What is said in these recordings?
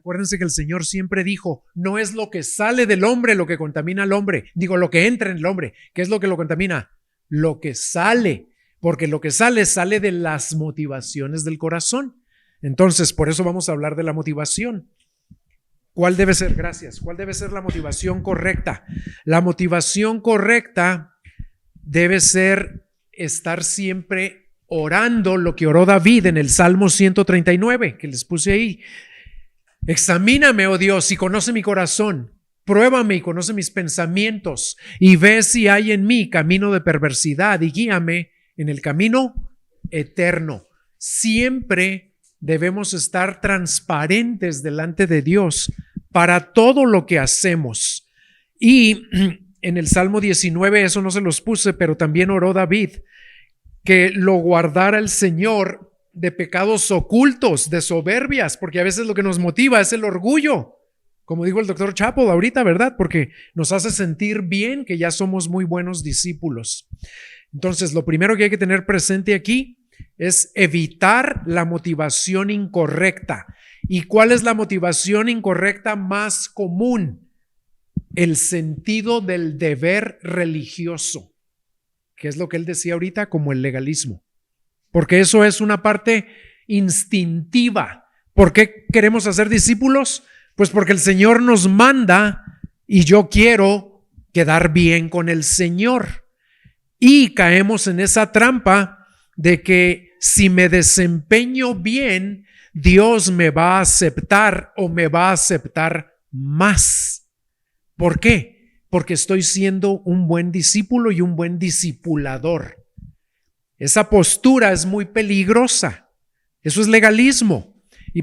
Acuérdense que el Señor siempre dijo, no es lo que sale del hombre lo que contamina al hombre, digo, lo que entra en el hombre. ¿Qué es lo que lo contamina? Lo que sale, porque lo que sale de las motivaciones del corazón. Entonces, por eso vamos a hablar de la motivación. ¿Cuál debe ser? Gracias. ¿Cuál debe ser la motivación correcta? La motivación correcta debe ser estar siempre orando lo que oró David en el Salmo 139, que les puse ahí. Examíname, oh Dios, y conoce mi corazón. Pruébame y conoce mis pensamientos, y ve si hay en mí camino de perversidad, y guíame en el camino eterno. Siempre debemos estar transparentes delante de Dios para todo lo que hacemos. Y en el Salmo 19, eso no se los puse, pero también oró David, que lo guardara el Señor de pecados ocultos, de soberbias, porque a veces lo que nos motiva es el orgullo, como dijo el doctor Chappell ahorita, ¿verdad? Porque nos hace sentir bien que ya somos muy buenos discípulos. Entonces, lo primero que hay que tener presente aquí es evitar la motivación incorrecta. ¿Y cuál es la motivación incorrecta más común? El sentido del deber religioso, que es lo que él decía ahorita como el legalismo. Porque eso es una parte instintiva. ¿Por qué queremos hacer discípulos? Pues porque el Señor nos manda y yo quiero quedar bien con el Señor. Y caemos en esa trampa de que si me desempeño bien, Dios me va a aceptar o me va a aceptar más. ¿Por qué? Porque estoy siendo un buen discípulo y un buen discipulador. Esa postura es muy peligrosa. Eso es legalismo.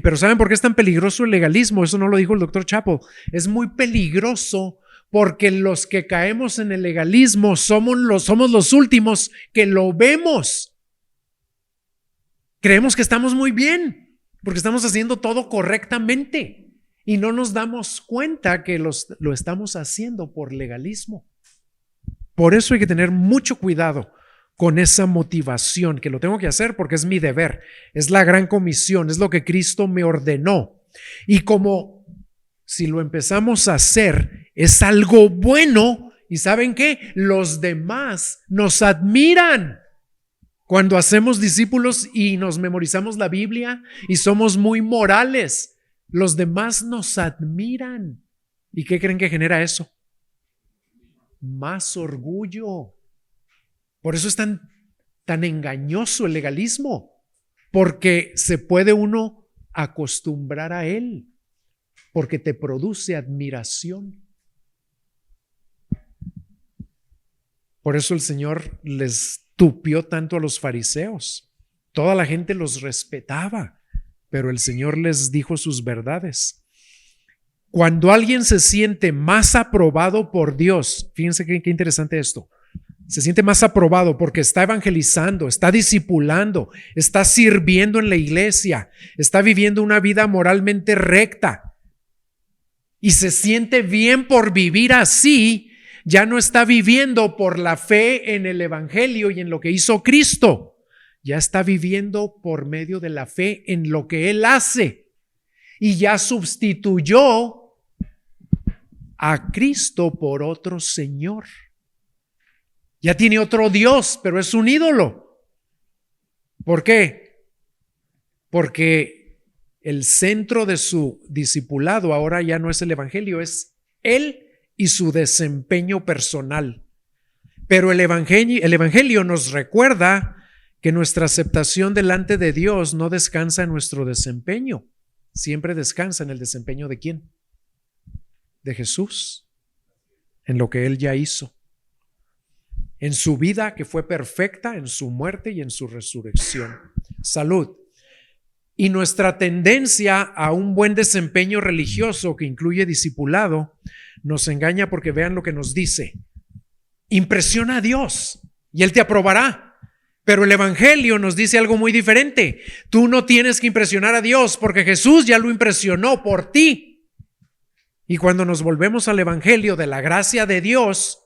Pero ¿saben por qué es tan peligroso el legalismo? Eso no lo dijo el doctor Chappell. Es muy peligroso porque los que caemos en el legalismo somos los últimos que lo vemos. Creemos que estamos muy bien porque estamos haciendo todo correctamente y no nos damos cuenta que lo estamos haciendo por legalismo. Por eso hay que tener mucho cuidado con esa motivación, que lo tengo que hacer porque es mi deber, es la gran comisión, es lo que Cristo me ordenó. Y como si lo empezamos a hacer, es algo bueno, y ¿saben qué? Los demás nos admiran. Cuando hacemos discípulos y nos memorizamos la Biblia y somos muy morales, los demás nos admiran. ¿Y qué creen que genera eso? Más orgullo. Por eso es tan engañoso el legalismo, porque se puede uno acostumbrar a él, porque te produce admiración. Por eso el Señor les tupió tanto a los fariseos. Toda la gente los respetaba, pero el Señor les dijo sus verdades. Cuando alguien se siente más aprobado por Dios, fíjense qué interesante esto. Se siente más aprobado porque está evangelizando, está discipulando, está sirviendo en la iglesia, está viviendo una vida moralmente recta y se siente bien por vivir así. Ya no está viviendo por la fe en el evangelio y en lo que hizo Cristo. Ya está viviendo por medio de la fe en lo que Él hace y ya sustituyó a Cristo por otro Señor. Ya tiene otro Dios, pero es un ídolo. ¿Por qué? Porque el centro de su discipulado ahora ya no es el evangelio, es él y su desempeño personal. Pero el evangelio nos recuerda que nuestra aceptación delante de Dios no descansa en nuestro desempeño, siempre descansa en el desempeño ¿de quién? De Jesús, en lo que Él ya hizo. En su vida que fue perfecta, en su muerte y en su resurrección. Salud. Y nuestra tendencia a un buen desempeño religioso que incluye discipulado nos engaña porque vean lo que nos dice. Impresiona a Dios y Él te aprobará. Pero el evangelio nos dice algo muy diferente. Tú no tienes que impresionar a Dios porque Jesús ya lo impresionó por ti. Y cuando nos volvemos al evangelio de la gracia de Dios,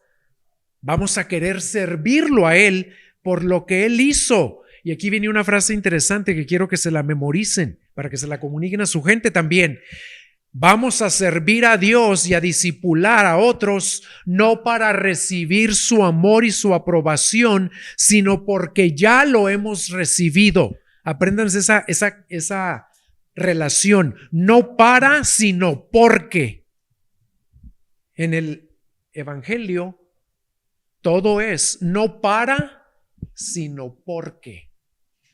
vamos a querer servirlo a Él por lo que Él hizo. Y aquí viene una frase interesante que quiero que se la memoricen para que se la comuniquen a su gente también. Vamos a servir a Dios y a discipular a otros, no para recibir su amor y su aprobación, sino porque ya lo hemos recibido. Apréndanse esa relación. No para, sino porque. En el Evangelio, todo es no para, sino porque.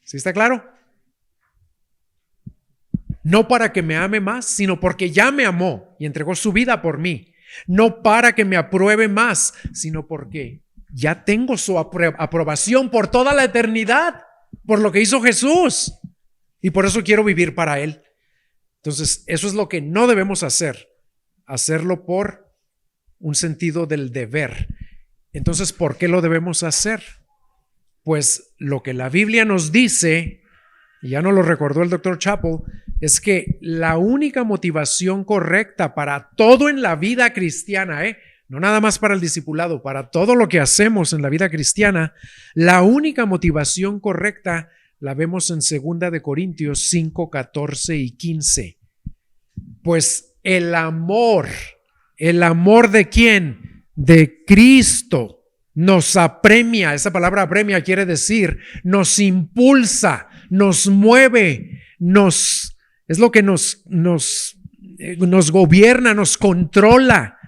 ¿Sí está claro? No para que me ame más, sino porque ya me amó y entregó su vida por mí. No para que me apruebe más, sino porque ya tengo su aprobación por toda la eternidad, por lo que hizo Jesús. Y por eso quiero vivir para Él. Entonces, eso es lo que no debemos hacer. Hacerlo por un sentido del deber. Entonces, ¿por qué lo debemos hacer? Pues lo que la Biblia nos dice, y ya nos lo recordó el Dr. Chappell, es que la única motivación correcta para todo en la vida cristiana, no nada más para el discipulado, para todo lo que hacemos en la vida cristiana, la única motivación correcta la vemos en 2 de Corintios 5, 14 y 15. Pues el amor ¿de quién? De Cristo nos apremia. Esa palabra apremia quiere decir nos impulsa, nos mueve, es lo que nos gobierna, nos controla.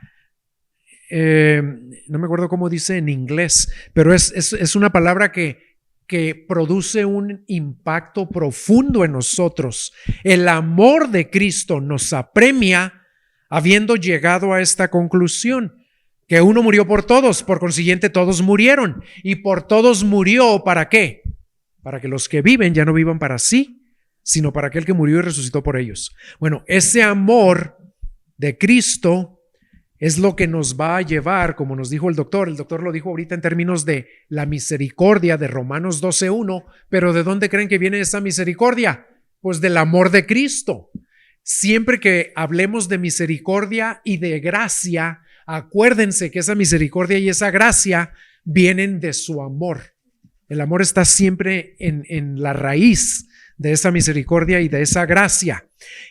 No me acuerdo cómo dice en inglés, pero es una palabra que produce un impacto profundo en nosotros. El amor de Cristo nos apremia, habiendo llegado a esta conclusión, que uno murió por todos, por consiguiente todos murieron, y por todos murió, ¿para qué? Para que los que viven ya no vivan para sí, sino para aquel que murió y resucitó por ellos. Bueno, ese amor de Cristo es lo que nos va a llevar, como nos dijo el doctor lo dijo ahorita en términos de la misericordia de Romanos 12:1, pero ¿de dónde creen que viene esa misericordia? Pues del amor de Cristo. Siempre que hablemos de misericordia y de gracia, acuérdense que esa misericordia y esa gracia vienen de su amor. El amor está siempre en la raíz de esa misericordia y de esa gracia.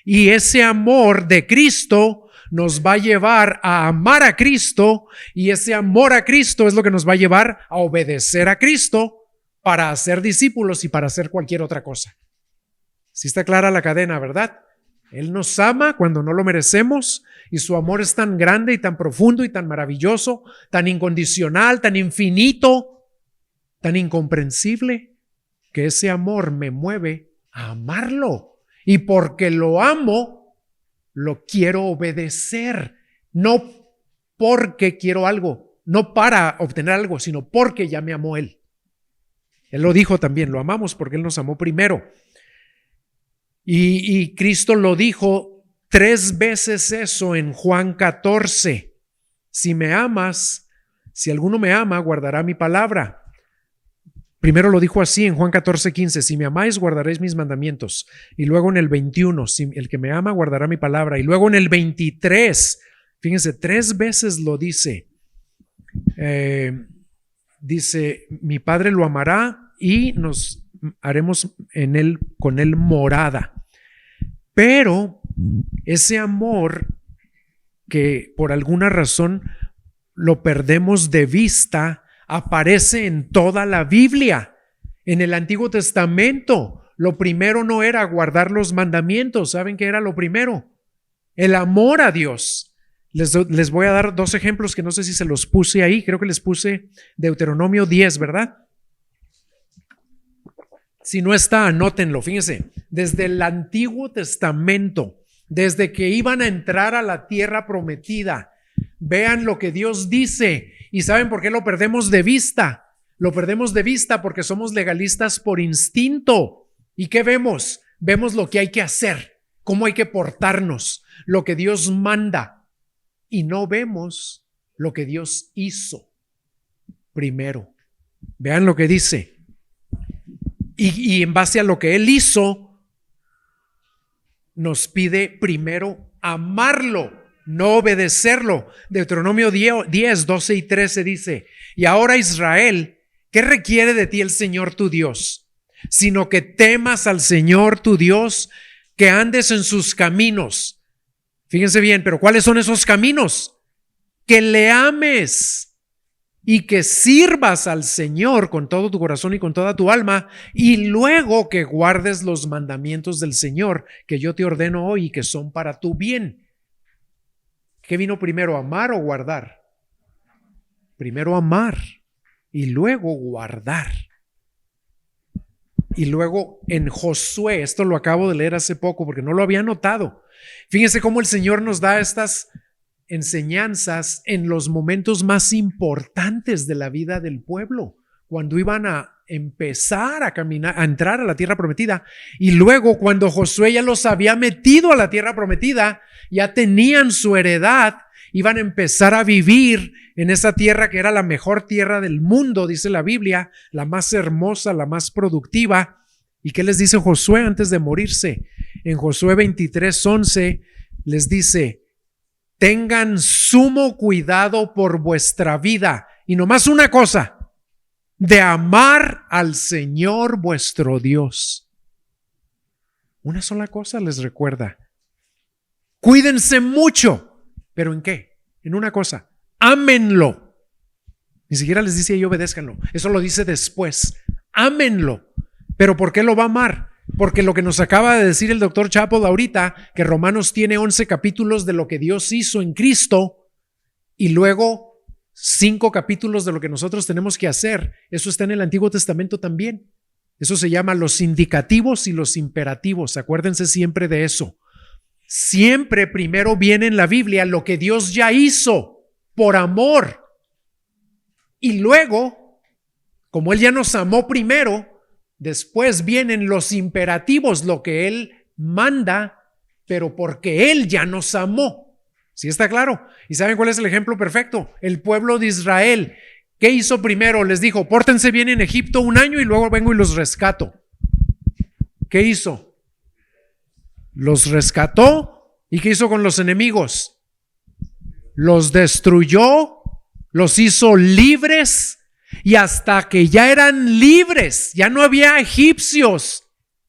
Y ese amor de Cristo nos va a llevar a amar a Cristo, y ese amor a Cristo es lo que nos va a llevar a obedecer a Cristo para hacer discípulos y para hacer cualquier otra cosa. ¿Sí está clara la cadena, verdad? Él nos ama cuando no lo merecemos, y su amor es tan grande y tan profundo y tan maravilloso, tan incondicional, tan infinito, tan incomprensible, que ese amor me mueve a amarlo. Y porque lo amo, lo quiero obedecer. No porque quiero algo, no para obtener algo, sino porque ya me amó Él. Él lo dijo también, lo amamos porque Él nos amó primero. Y Cristo lo dijo 3 veces eso en Juan 14. Si me amas, si alguno me ama, guardará mi palabra. Primero lo dijo así en Juan 14:15, si me amáis, guardaréis mis mandamientos. Y luego en el 21, si el que me ama, guardará mi palabra. Y luego en el 23, fíjense, 3 veces lo dice. Dice, mi Padre lo amará y nos haremos con él morada. Pero ese amor que por alguna razón lo perdemos de vista, aparece en toda la Biblia. En el Antiguo Testamento, lo primero no era guardar los mandamientos. ¿Saben qué era lo primero? El amor a Dios. Les voy a dar 2 ejemplos que no sé si se los puse ahí. Creo que les puse Deuteronomio 10, ¿verdad? Si no está, anótenlo. Fíjense, desde el Antiguo Testamento, desde que iban a entrar a la tierra prometida, vean lo que Dios dice. ¿Y saben por qué lo perdemos de vista? Lo perdemos de vista porque somos legalistas por instinto. ¿Y qué vemos? Vemos lo que hay que hacer, cómo hay que portarnos, lo que Dios manda. Y no vemos lo que Dios hizo primero. Vean lo que dice. Y en base a lo que Él hizo, nos pide primero amarlo, no obedecerlo. Deuteronomio 10, 12 y 13 dice, y ahora Israel, ¿qué requiere de ti el Señor tu Dios? Sino que temas al Señor tu Dios, que andes en sus caminos. Fíjense bien, pero ¿cuáles son esos caminos? Que le ames y que sirvas al Señor con todo tu corazón y con toda tu alma, y luego que guardes los mandamientos del Señor que yo te ordeno hoy y que son para tu bien. ¿Qué vino primero, amar o guardar? Primero amar y luego guardar. Y luego en Josué, esto lo acabo de leer hace poco porque no lo había notado. Fíjense cómo el Señor nos da estas enseñanzas en los momentos más importantes de la vida del pueblo, cuando iban a empezar a caminar, a entrar a la tierra prometida, y luego cuando Josué ya los había metido a la tierra prometida, ya tenían su heredad, iban a empezar a vivir en esa tierra que era la mejor tierra del mundo, dice la Biblia, la más hermosa, la más productiva. ¿Y qué les dice Josué antes de morirse? En Josué 23:11 les dice: tengan sumo cuidado por vuestra vida, y nomás una cosa, de amar al Señor vuestro Dios. Una sola cosa les recuerda: cuídense mucho. ¿Pero en qué? En una cosa: ámenlo. Ni siquiera les dice y obedézcanlo. Eso lo dice después. Ámenlo. ¿Pero por qué lo va a amar? Porque lo que nos acaba de decir el doctor Chappell ahorita, que Romanos tiene 11 capítulos de lo que Dios hizo en Cristo y luego 5 capítulos de lo que nosotros tenemos que hacer. Eso está en el Antiguo Testamento también. Eso se llama los indicativos y los imperativos. Acuérdense siempre de eso. Siempre primero viene en la Biblia lo que Dios ya hizo por amor. Y luego, como Él ya nos amó primero, después vienen los imperativos, lo que Él manda, pero porque Él ya nos amó. ¿Sí está claro? ¿Y saben cuál es el ejemplo perfecto? El pueblo de Israel. ¿Qué hizo primero? Les dijo: pórtense bien en Egipto un año y luego vengo y los rescato. ¿Qué hizo? Los rescató. ¿Y qué hizo con los enemigos? Los destruyó, los hizo libres, y hasta que ya eran libres, ya no había egipcios,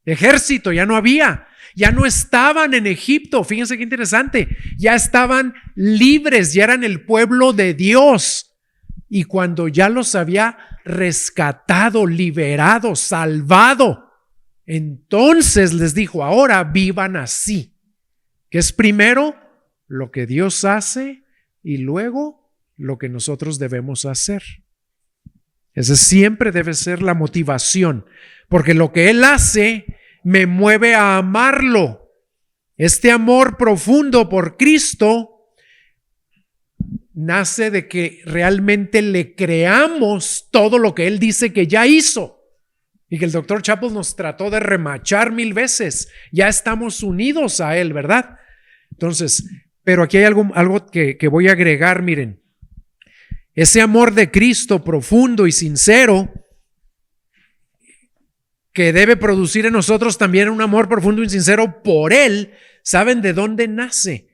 ejército ya no había, ya no estaban en Egipto. Fíjense qué interesante, ya estaban libres, ya eran el pueblo de Dios. Y cuando ya los había rescatado, liberado, salvado, entonces les dijo: ahora vivan así, que es primero lo que Dios hace y luego lo que nosotros debemos hacer. Esa siempre debe ser la motivación, porque lo que Él hace me mueve a amarlo. Este amor profundo por Cristo nace de que realmente le creamos todo lo que Él dice que ya hizo. Y que el doctor Chappell nos trató de remachar 1000 veces. Ya estamos unidos a Él, ¿verdad? Entonces, pero aquí hay algo que voy a agregar, miren. Ese amor de Cristo profundo y sincero, que debe producir en nosotros también un amor profundo y sincero por Él, ¿saben de dónde nace?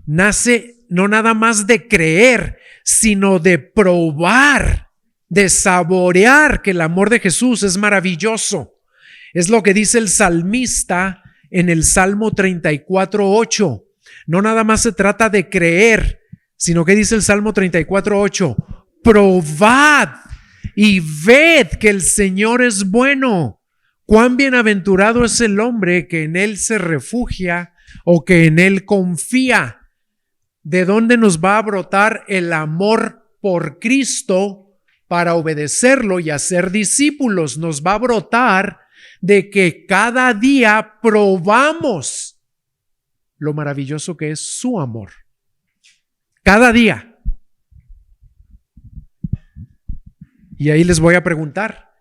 Nace no nada más de creer, sino de probar, de saborear que el amor de Jesús es maravilloso. Es lo que dice el salmista en el Salmo 34:8. No nada más se trata de creer, sino que dice el Salmo 34:8: probad y ved que el Señor es bueno. Cuán bienaventurado es el hombre que en Él se refugia o que en Él confía. ¿De dónde nos va a brotar el amor por Cristo para obedecerlo y hacer discípulos? Nos va a brotar de que cada día probamos lo maravilloso que es su amor. Cada día. Y ahí les voy a preguntar,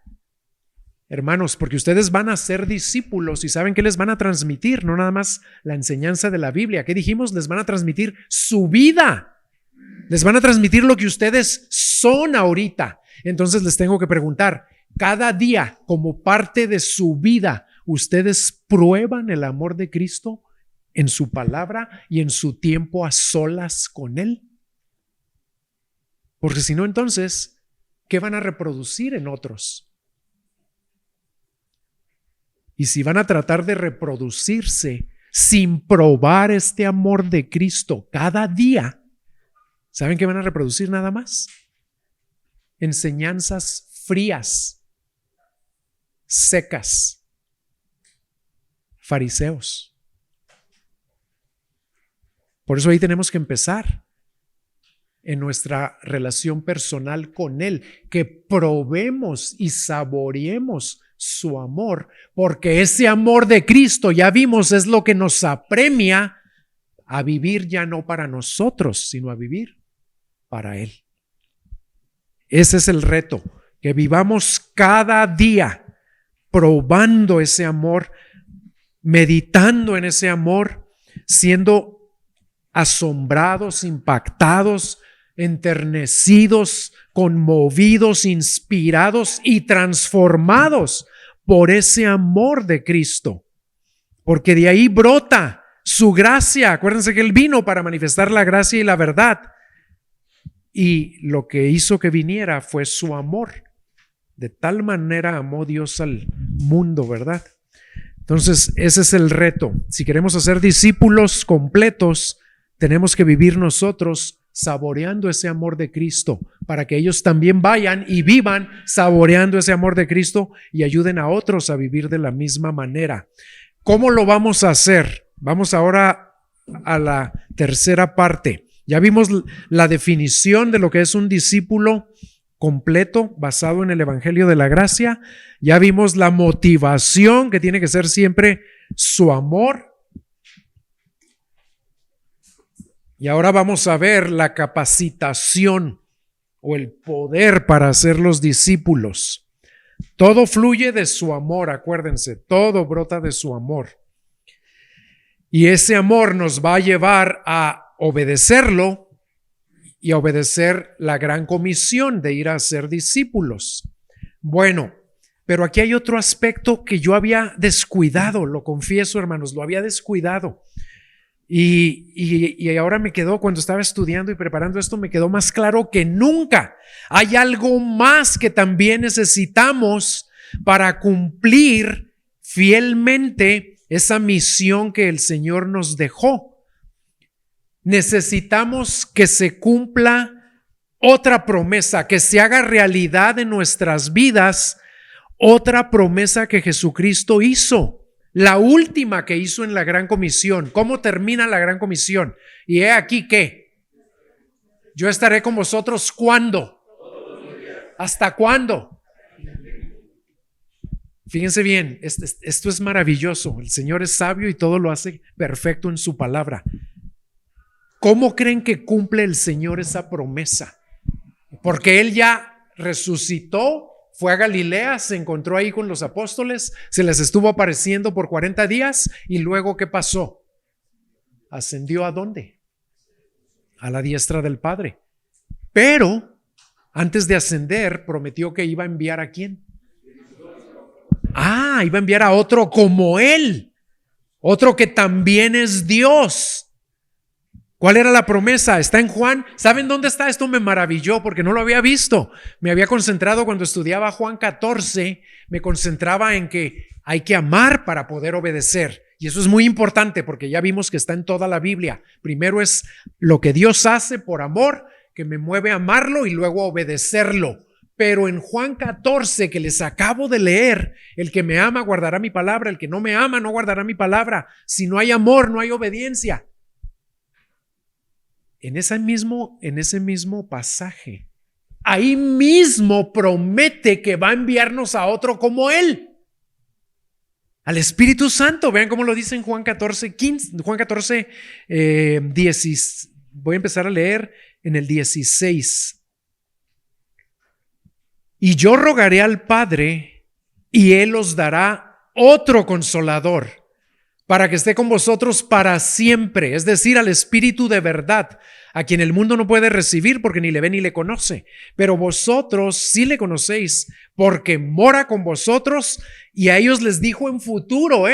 hermanos, porque ustedes van a ser discípulos y saben que les van a transmitir, no nada más la enseñanza de la Biblia. ¿Qué dijimos? Les van a transmitir su vida. Les van a transmitir lo que ustedes son ahorita. Entonces les tengo que preguntar, cada día, como parte de su vida, ¿ustedes prueban el amor de Cristo en su palabra y en su tiempo a solas con Él? Porque si no, entonces, ¿qué van a reproducir en otros? Y si van a tratar de reproducirse sin probar este amor de Cristo cada día, ¿saben qué van a reproducir nada más? Enseñanzas frías, secas, fariseos. Por eso ahí tenemos que empezar en nuestra relación personal con Él, que probemos y saboreemos su amor, porque ese amor de Cristo, ya vimos, es lo que nos apremia a vivir ya no para nosotros, sino a vivir para Él. Ese es el reto, que vivamos cada día probando ese amor, meditando en ese amor, siendo asombrados, impactados, enternecidos, conmovidos, inspirados y transformados por ese amor de Cristo, porque de ahí brota su gracia. Acuérdense que Él vino para manifestar la gracia y la verdad, y lo que hizo que viniera fue su amor. De tal manera amó Dios al mundo, ¿verdad? Entonces ese es el reto. Si queremos hacer discípulos completos, tenemos que vivir nosotros saboreando ese amor de Cristo, para que ellos también vayan y vivan saboreando ese amor de Cristo y ayuden a otros a vivir de la misma manera. ¿Cómo lo vamos a hacer? Vamos ahora a la tercera parte. Ya vimos la definición de lo que es un discípulo completo basado en el Evangelio de la Gracia. Ya vimos la motivación, que tiene que ser siempre su amor. Y ahora vamos a ver la capacitación o el poder para ser los discípulos. Todo fluye de su amor, acuérdense, todo brota de su amor. Y ese amor nos va a llevar a obedecerlo y a obedecer la gran comisión de ir a ser discípulos. Bueno, pero aquí hay otro aspecto que yo había descuidado, lo confieso, hermanos, lo había descuidado. Y ahora me quedó, cuando estaba estudiando y preparando esto, me quedó más claro que nunca. Hay algo más que también necesitamos para cumplir fielmente esa misión que el Señor nos dejó. Necesitamos que se cumpla otra promesa, que se haga realidad en nuestras vidas, otra promesa que Jesucristo hizo. La última que hizo en la Gran Comisión. ¿Cómo termina la Gran Comisión? Y he aquí que yo estaré con vosotros ¿cuándo? ¿Hasta cuándo? Fíjense bien, esto es maravilloso. El Señor es sabio y todo lo hace perfecto en su palabra. ¿Cómo creen que cumple el Señor esa promesa? Porque Él ya resucitó, fue a Galilea, se encontró ahí con los apóstoles, se les estuvo apareciendo por 40 días y luego ¿qué pasó? ¿Ascendió a dónde? A la diestra del Padre. Pero antes de ascender prometió que iba a enviar ¿a quién? Iba a enviar a otro como Él, otro que también es Dios. ¿Cuál era la promesa? Está en Juan. ¿Saben dónde está? Esto me maravilló porque no lo había visto. Me había concentrado cuando estudiaba Juan 14, me concentraba en que hay que amar para poder obedecer. Y eso es muy importante porque ya vimos que está en toda la Biblia. Primero es lo que Dios hace por amor, que me mueve a amarlo y luego a obedecerlo. Pero en Juan 14, que les acabo de leer, el que me ama guardará mi palabra, el que no me ama no guardará mi palabra. Si no hay amor, no hay obediencia. En ese mismo pasaje, ahí mismo promete que va a enviarnos a otro como Él, al Espíritu Santo. Vean cómo lo dice en Juan 14, 15, Juan 14, 10, voy a empezar a leer en el 16. Y yo rogaré al Padre y Él os dará otro consolador, para que esté con vosotros para siempre, es decir, al Espíritu de verdad, a quien el mundo no puede recibir porque ni le ve ni le conoce, pero vosotros sí le conocéis porque mora con vosotros, y a ellos les dijo en futuro,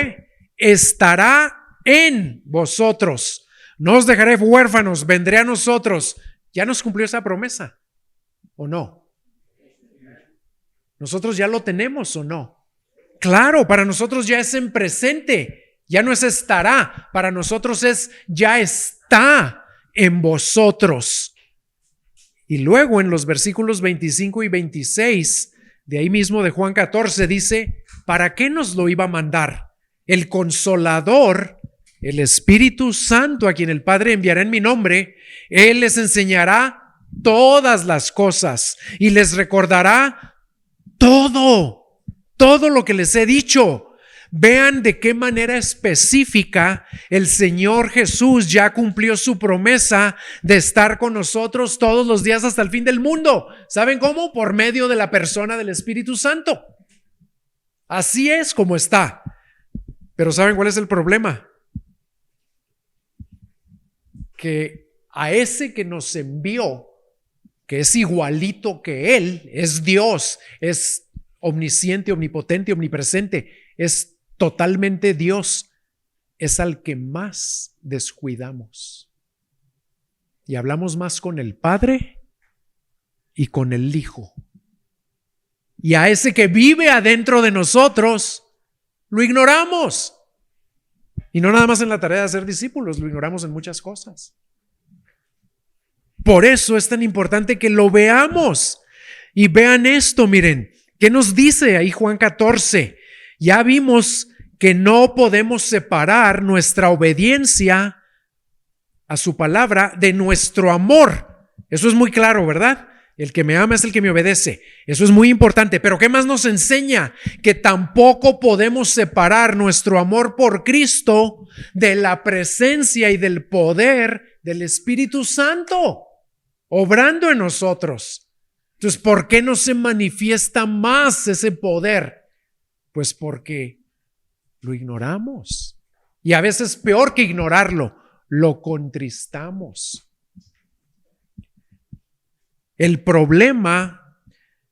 estará en vosotros, no os dejaré huérfanos, vendré a nosotros. ¿Ya nos cumplió esa promesa o no? ¿Nosotros ya lo tenemos o no? Claro, para nosotros ya es en presente. Ya no es estará, para nosotros es ya está en vosotros. Y luego en los versículos 25 y 26, de ahí mismo de Juan 14, dice, ¿para qué nos lo iba a mandar? El Consolador, el Espíritu Santo, a quien el Padre enviará en mi nombre, Él les enseñará todas las cosas y les recordará todo lo que les he dicho. Vean de qué manera específica el Señor Jesús ya cumplió su promesa de estar con nosotros todos los días hasta el fin del mundo. ¿Saben cómo? Por medio de la persona del Espíritu Santo. Así es como está. Pero ¿saben cuál es el problema? Que a ese que nos envió, que es igualito que Él, es Dios, es omnisciente, omnipotente, omnipresente, es totalmente Dios, es al que más descuidamos. Y hablamos más con el Padre y con el Hijo. Y a ese que vive adentro de nosotros, lo ignoramos. Y no nada más en la tarea de ser discípulos, lo ignoramos en muchas cosas. Por eso es tan importante que lo veamos. Y vean esto, miren, ¿qué nos dice ahí Juan 14? Ya vimos que no podemos separar nuestra obediencia a su palabra de nuestro amor. Eso es muy claro, ¿verdad? El que me ama es el que me obedece. Eso es muy importante. Pero ¿qué más nos enseña? Que tampoco podemos separar nuestro amor por Cristo de la presencia y del poder del Espíritu Santo obrando en nosotros. Entonces, ¿por qué no se manifiesta más ese poder? Pues porque lo ignoramos. Y a veces peor que ignorarlo, lo contristamos. El problema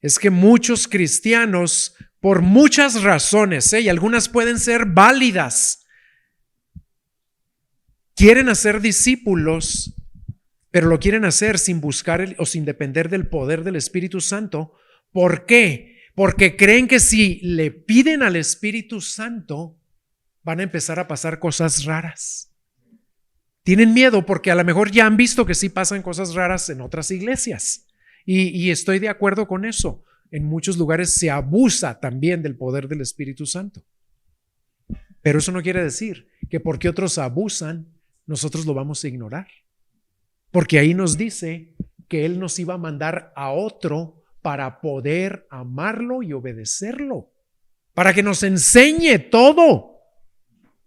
es que muchos cristianos, por muchas razones, y algunas pueden ser válidas, quieren hacer discípulos, pero lo quieren hacer sin buscar o sin depender del poder del Espíritu Santo. ¿Por qué? Porque creen que si le piden al Espíritu Santo, van a empezar a pasar cosas raras. Tienen miedo porque a lo mejor ya han visto que sí pasan cosas raras en otras iglesias. Y estoy de acuerdo con eso. En muchos lugares se abusa también del poder del Espíritu Santo. Pero eso no quiere decir que porque otros abusan, nosotros lo vamos a ignorar. Porque ahí nos dice que Él nos iba a mandar a otro para poder amarlo y obedecerlo, para que nos enseñe todo.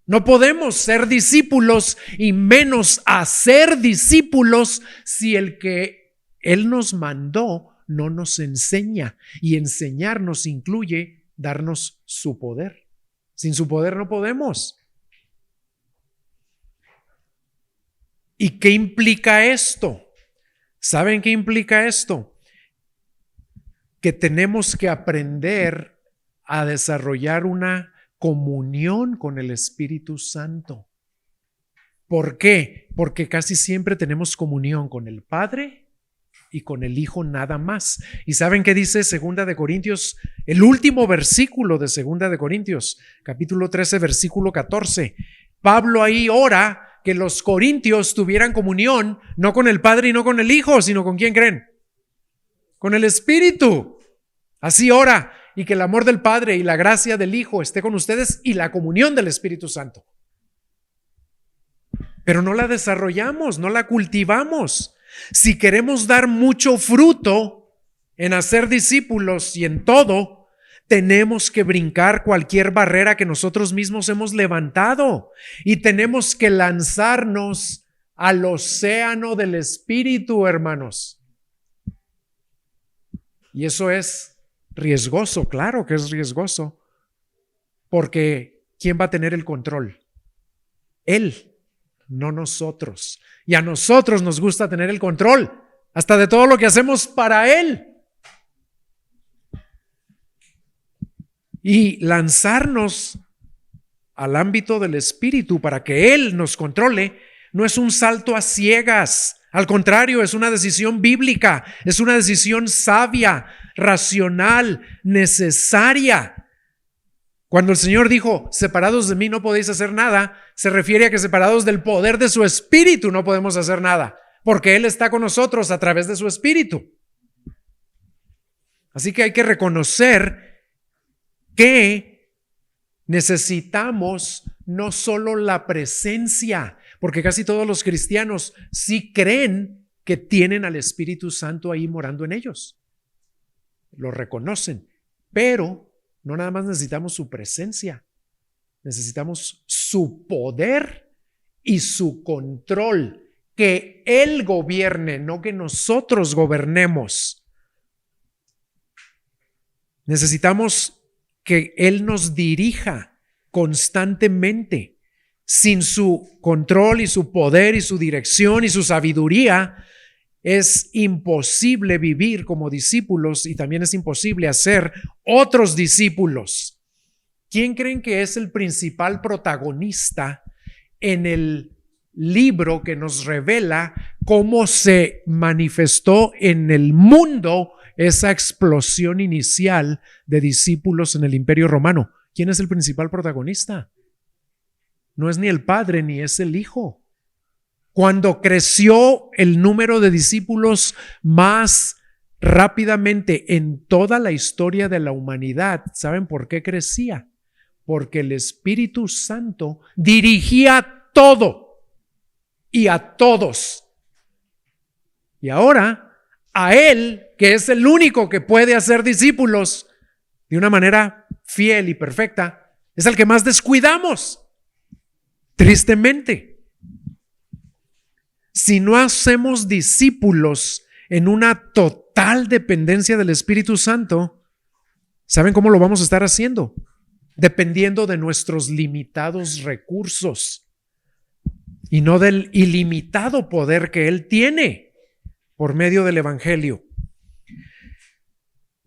No podemos ser discípulos y menos hacer discípulos si el que Él nos mandó no nos enseña. Y enseñarnos incluye darnos su poder. Sin su poder no podemos. ¿Y qué implica esto? ¿Saben qué implica esto? Que tenemos que aprender a desarrollar una comunión con el Espíritu Santo. ¿Por qué? Porque casi siempre tenemos comunión con el Padre y con el Hijo nada más. ¿Y saben qué dice 2 de Corintios? El último versículo de 2 de Corintios, capítulo 13, versículo 14. Pablo ahí ora que los corintios tuvieran comunión no con el Padre y no con el Hijo, sino ¿con quién creen? Con el Espíritu. Así ora, y que el amor del Padre y la gracia del Hijo esté con ustedes y la comunión del Espíritu Santo. Pero no la desarrollamos, no la cultivamos. Si queremos dar mucho fruto en hacer discípulos y en todo, tenemos que brincar cualquier barrera que nosotros mismos hemos levantado y tenemos que lanzarnos al océano del Espíritu, hermanos. Y eso es riesgoso, claro que es riesgoso, porque ¿quién va a tener el control? Él, no nosotros. Y a nosotros nos gusta tener el control, hasta de todo lo que hacemos para Él. Y lanzarnos al ámbito del Espíritu para que Él nos controle no es un salto a ciegas. Al contrario, es una decisión bíblica, es una decisión sabia, racional, necesaria. Cuando el Señor dijo, separados de mí no podéis hacer nada, se refiere a que separados del poder de su Espíritu no podemos hacer nada, porque Él está con nosotros a través de su Espíritu. Así que hay que reconocer que necesitamos no solo la presencia, porque casi todos los cristianos sí creen que tienen al Espíritu Santo ahí morando en ellos. Lo reconocen, pero no nada más necesitamos su presencia, necesitamos su poder y su control, que Él gobierne, no que nosotros gobernemos. Necesitamos que Él nos dirija constantemente. Sin su control y su poder y su dirección y su sabiduría, es imposible vivir como discípulos y también es imposible hacer otros discípulos. ¿Quién creen que es el principal protagonista en el libro que nos revela cómo se manifestó en el mundo esa explosión inicial de discípulos en el Imperio Romano? ¿Quién es el principal protagonista? No es ni el Padre ni es el Hijo. Cuando creció el número de discípulos más rápidamente en toda la historia de la humanidad, ¿saben por qué crecía? Porque el Espíritu Santo dirigía todo y a todos. Y ahora, a Él, que es el único que puede hacer discípulos de una manera fiel y perfecta, es el que más descuidamos, tristemente. Si no hacemos discípulos en una total dependencia del Espíritu Santo, ¿saben cómo lo vamos a estar haciendo? Dependiendo de nuestros limitados recursos y no del ilimitado poder que Él tiene por medio del Evangelio.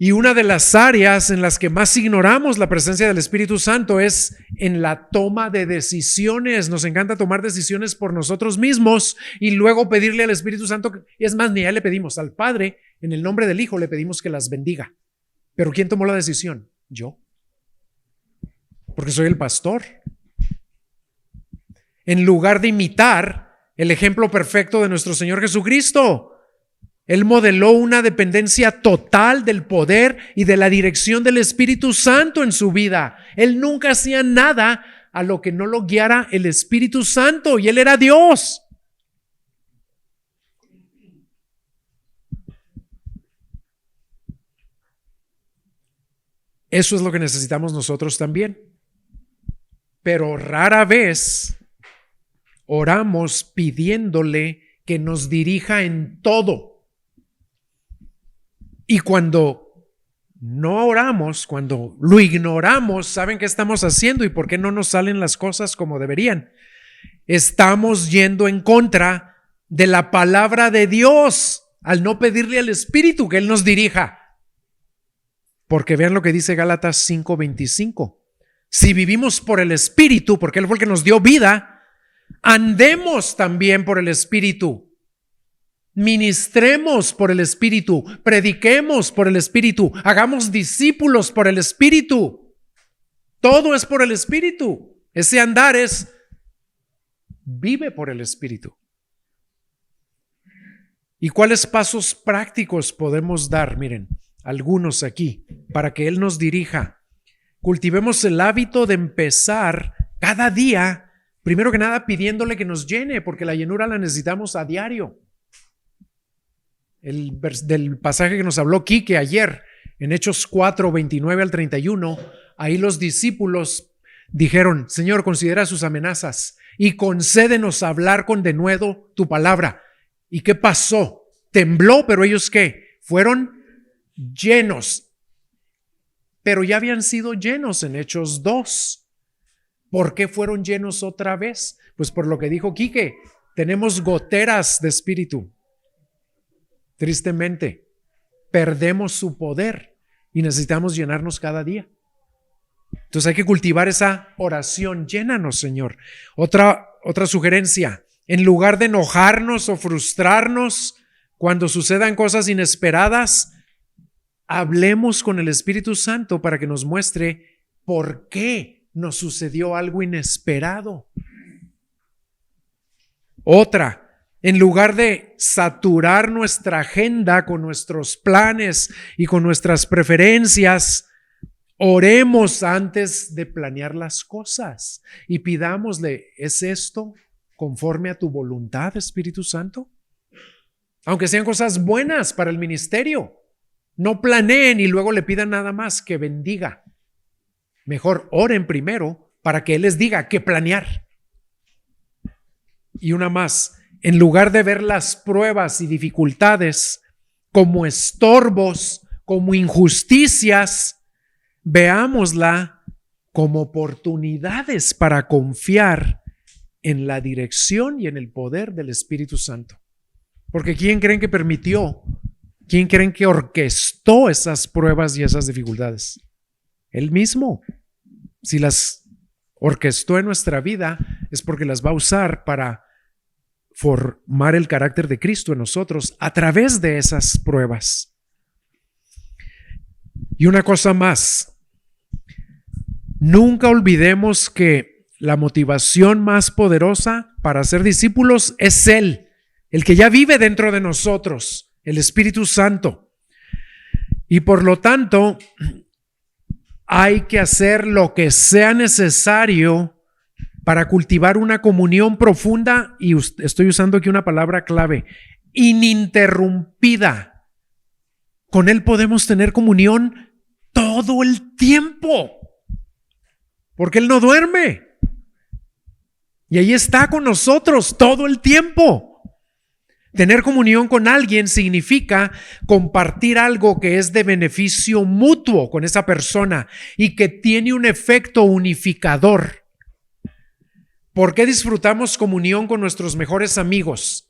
Y una de las áreas en las que más ignoramos la presencia del Espíritu Santo es en la toma de decisiones. Nos encanta tomar decisiones por nosotros mismos y luego pedirle al Espíritu Santo, es más, ni a Él le pedimos, al Padre, en el nombre del Hijo le pedimos que las bendiga. Pero ¿quién tomó la decisión? Yo. Porque soy el pastor. En lugar de imitar el ejemplo perfecto de nuestro Señor Jesucristo, Él modeló una dependencia total del poder y de la dirección del Espíritu Santo en su vida. Él nunca hacía nada a lo que no lo guiara el Espíritu Santo, y Él era Dios. Eso es lo que necesitamos nosotros también. Pero rara vez oramos pidiéndole que nos dirija en todo. Y cuando no oramos, cuando lo ignoramos, ¿saben qué estamos haciendo y por qué no nos salen las cosas como deberían? Estamos yendo en contra de la palabra de Dios al no pedirle al Espíritu que Él nos dirija. Porque vean lo que dice Gálatas 5:25. Si vivimos por el Espíritu, porque Él fue el que nos dio vida, andemos también por el Espíritu. Ministremos por el Espíritu, prediquemos por el Espíritu, hagamos discípulos por el Espíritu. Todo es por el Espíritu. Ese andar es vive por el Espíritu. ¿Y cuáles pasos prácticos podemos dar? Miren, algunos aquí, para que Él nos dirija. Cultivemos el hábito de empezar cada día, primero que nada pidiéndole que nos llene, porque la llenura la necesitamos a diario. Del pasaje que nos habló Quique ayer, en Hechos 4:29 al 31, ahí los discípulos dijeron: Señor, considera sus amenazas y concédenos hablar con denuedo tu palabra. ¿Y qué pasó? Tembló, pero ellos ¿qué? Fueron llenos. Pero ya habían sido llenos en Hechos 2. ¿Por qué fueron llenos otra vez? Pues por lo que dijo Quique, tenemos goteras de espíritu. Tristemente, perdemos su poder y necesitamos llenarnos cada día. Entonces hay que cultivar esa oración: llénanos, Señor. Otra sugerencia: en lugar de enojarnos o frustrarnos cuando sucedan cosas inesperadas, hablemos con el Espíritu Santo para que nos muestre por qué nos sucedió algo inesperado. Otra, en lugar de saturar nuestra agenda con nuestros planes y con nuestras preferencias, oremos antes de planear las cosas y pidámosle, ¿es esto conforme a tu voluntad, Espíritu Santo? Aunque sean cosas buenas para el ministerio, no planeen y luego le pidan nada más que bendiga. Mejor oren primero para que Él les diga qué planear. Y una más, en lugar de ver las pruebas y dificultades como estorbos, como injusticias, veámosla como oportunidades para confiar en la dirección y en el poder del Espíritu Santo. Porque ¿quién creen que permitió? ¿Quién creen que orquestó esas pruebas y esas dificultades? Él mismo. Si las orquestó en nuestra vida, es porque las va a usar para formar el carácter de Cristo en nosotros a través de esas pruebas. Y una cosa más, nunca olvidemos que la motivación más poderosa para ser discípulos es Él, el que ya vive dentro de nosotros, el Espíritu Santo. Y por lo tanto, hay que hacer lo que sea necesario para cultivar una comunión profunda, y estoy usando aquí una palabra clave, ininterrumpida. Con Él podemos tener comunión todo el tiempo, porque Él no duerme. Y ahí está con nosotros todo el tiempo. Tener comunión con alguien significa compartir algo que es de beneficio mutuo con esa persona y que tiene un efecto unificador. ¿Por qué disfrutamos comunión con nuestros mejores amigos?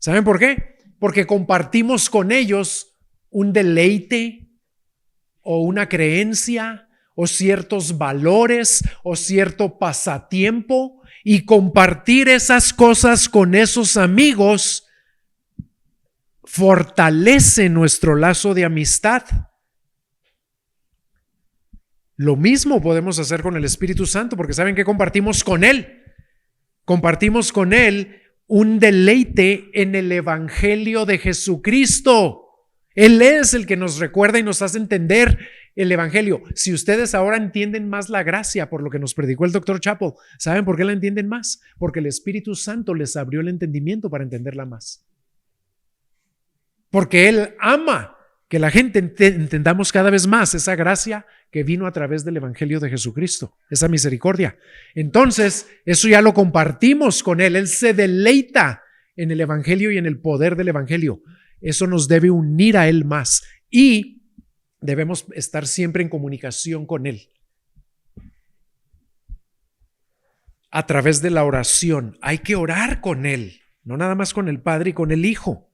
¿Saben por qué? Porque compartimos con ellos un deleite o una creencia o ciertos valores o cierto pasatiempo, y compartir esas cosas con esos amigos fortalece nuestro lazo de amistad. Lo mismo podemos hacer con el Espíritu Santo, porque ¿saben qué compartimos con Él? Compartimos con Él un deleite en el Evangelio de Jesucristo. Él es el que nos recuerda y nos hace entender el Evangelio. Si ustedes ahora entienden más la gracia por lo que nos predicó el Dr. Chappell, ¿saben por qué la entienden más? Porque el Espíritu Santo les abrió el entendimiento para entenderla más. Porque Él ama que la gente entendamos cada vez más esa gracia que vino a través del Evangelio de Jesucristo, esa misericordia. Entonces, eso ya lo compartimos con Él. Él se deleita en el Evangelio y en el poder del Evangelio. Eso nos debe unir a Él más y debemos estar siempre en comunicación con Él. A través de la oración. Hay que orar con Él, no nada más con el Padre y con el Hijo.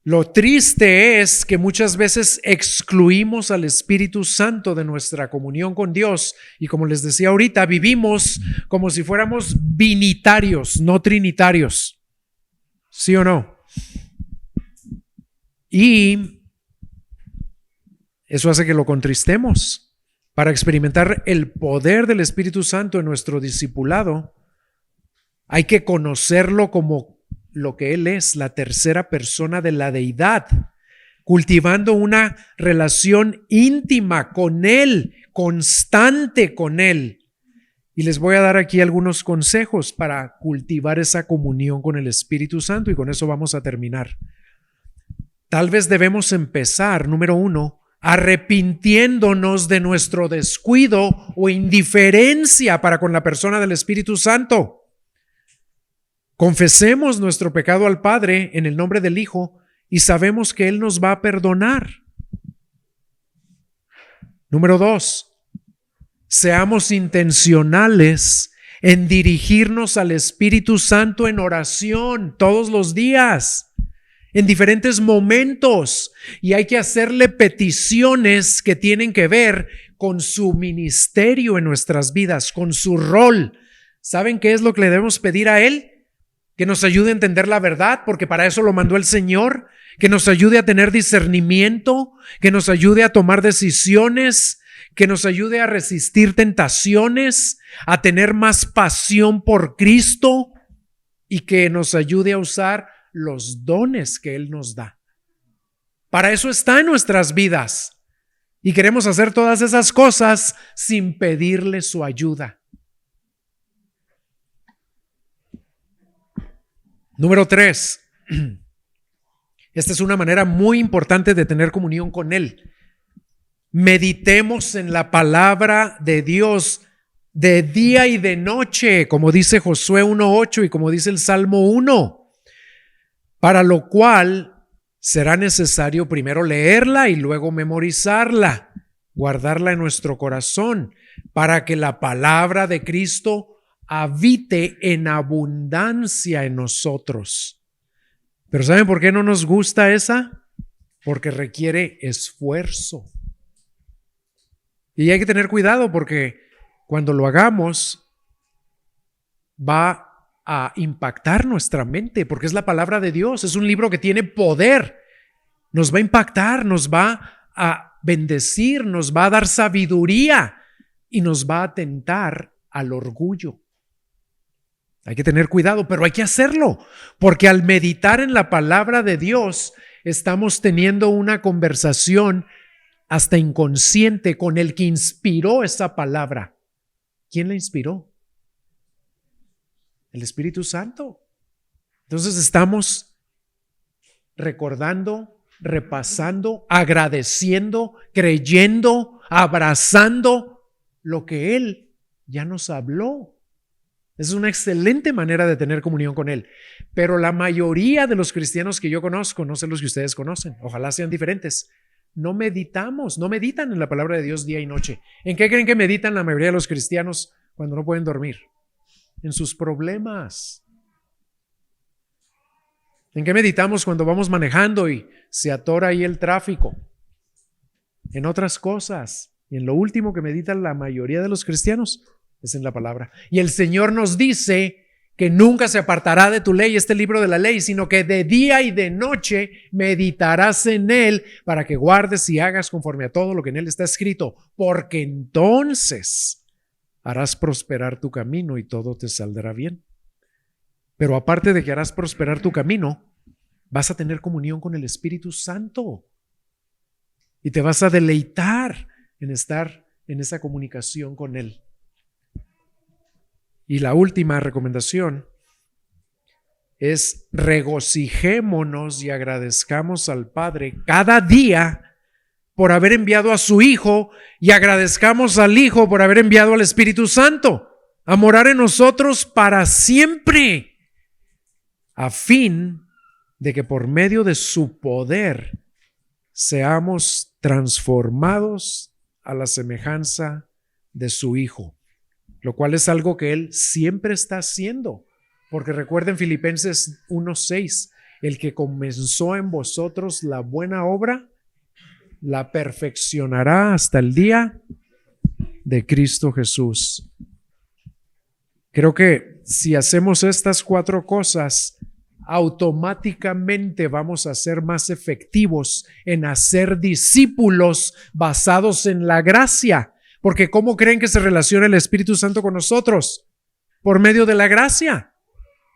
Lo triste es que muchas veces excluimos al Espíritu Santo de nuestra comunión con Dios y, como les decía ahorita, vivimos como si fuéramos binitarios, no trinitarios. ¿Sí o no? Y eso hace que lo contristemos. Para experimentar el poder del Espíritu Santo en nuestro discipulado, hay que conocerlo como lo que Él es, la tercera persona de la deidad, cultivando una relación íntima con Él, constante con Él. Y les voy a dar aquí algunos consejos para cultivar esa comunión con el Espíritu Santo, y con eso vamos a terminar. Tal vez debemos empezar, número 1, arrepintiéndonos de nuestro descuido o indiferencia para con la persona del Espíritu Santo. Confesemos nuestro pecado al Padre en el nombre del Hijo y sabemos que Él nos va a perdonar. Número 2, seamos intencionales en dirigirnos al Espíritu Santo en oración todos los días, en diferentes momentos, y hay que hacerle peticiones que tienen que ver con su ministerio en nuestras vidas, con su rol. ¿Saben qué es lo que le debemos pedir a Él? Que nos ayude a entender la verdad, porque para eso lo mandó el Señor, que nos ayude a tener discernimiento, que nos ayude a tomar decisiones, que nos ayude a resistir tentaciones, a tener más pasión por Cristo y que nos ayude a usar los dones que Él nos da. Para eso está en nuestras vidas y queremos hacer todas esas cosas sin pedirle su ayuda. Número 3. Esta es una manera muy importante de tener comunión con Él. Meditemos en la palabra de Dios de día y de noche, como dice Josué 1:8 y como dice el Salmo 1, para lo cual será necesario primero leerla y luego memorizarla, guardarla en nuestro corazón, para que la palabra de Cristo habite en abundancia en nosotros. Pero ¿saben por qué no nos gusta esa? Porque requiere esfuerzo. Y hay que tener cuidado porque cuando lo hagamos va a impactar nuestra mente, porque es la palabra de Dios, es un libro que tiene poder. Nos va a impactar, nos va a bendecir, nos va a dar sabiduría y nos va a tentar al orgullo. Hay que tener cuidado, pero hay que hacerlo, porque al meditar en la palabra de Dios, estamos teniendo una conversación hasta inconsciente con el que inspiró esa palabra. ¿Quién la inspiró? El Espíritu Santo. Entonces estamos recordando, repasando, agradeciendo, creyendo, abrazando lo que Él ya nos habló. Es una excelente manera de tener comunión con Él. Pero la mayoría de los cristianos que yo conozco, no sé los que ustedes conocen, ojalá sean diferentes, no meditan en la palabra de Dios día y noche. ¿En qué creen que meditan la mayoría de los cristianos cuando no pueden dormir? En sus problemas. ¿En qué meditamos cuando vamos manejando y se atora ahí el tráfico? En otras cosas. Y en lo último que meditan la mayoría de los cristianos es en la palabra. Y el Señor nos dice que nunca se apartará de tu ley, este libro de la ley, sino que de día y de noche meditarás en él para que guardes y hagas conforme a todo lo que en él está escrito, porque entonces harás prosperar tu camino y todo te saldrá bien. Pero aparte de que harás prosperar tu camino, vas a tener comunión con el Espíritu Santo y te vas a deleitar en estar en esa comunicación con él. Y la última recomendación es regocijémonos y agradezcamos al Padre cada día por haber enviado a su Hijo y agradezcamos al Hijo por haber enviado al Espíritu Santo a morar en nosotros para siempre, a fin de que por medio de su poder seamos transformados a la semejanza de su Hijo. Lo cual es algo que Él siempre está haciendo, porque recuerden Filipenses 1:6, el que comenzó en vosotros la buena obra, la perfeccionará hasta el día de Cristo Jesús. Creo que si hacemos estas 4 cosas, automáticamente vamos a ser más efectivos en hacer discípulos basados en la gracia. Porque ¿cómo creen que se relaciona el Espíritu Santo con nosotros? Por medio de la gracia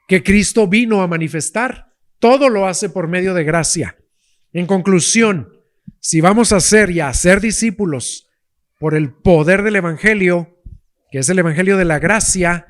que Cristo vino a manifestar. Todo lo hace por medio de gracia. En conclusión, si vamos a ser y a hacer discípulos por el poder del Evangelio, que es el Evangelio de la gracia,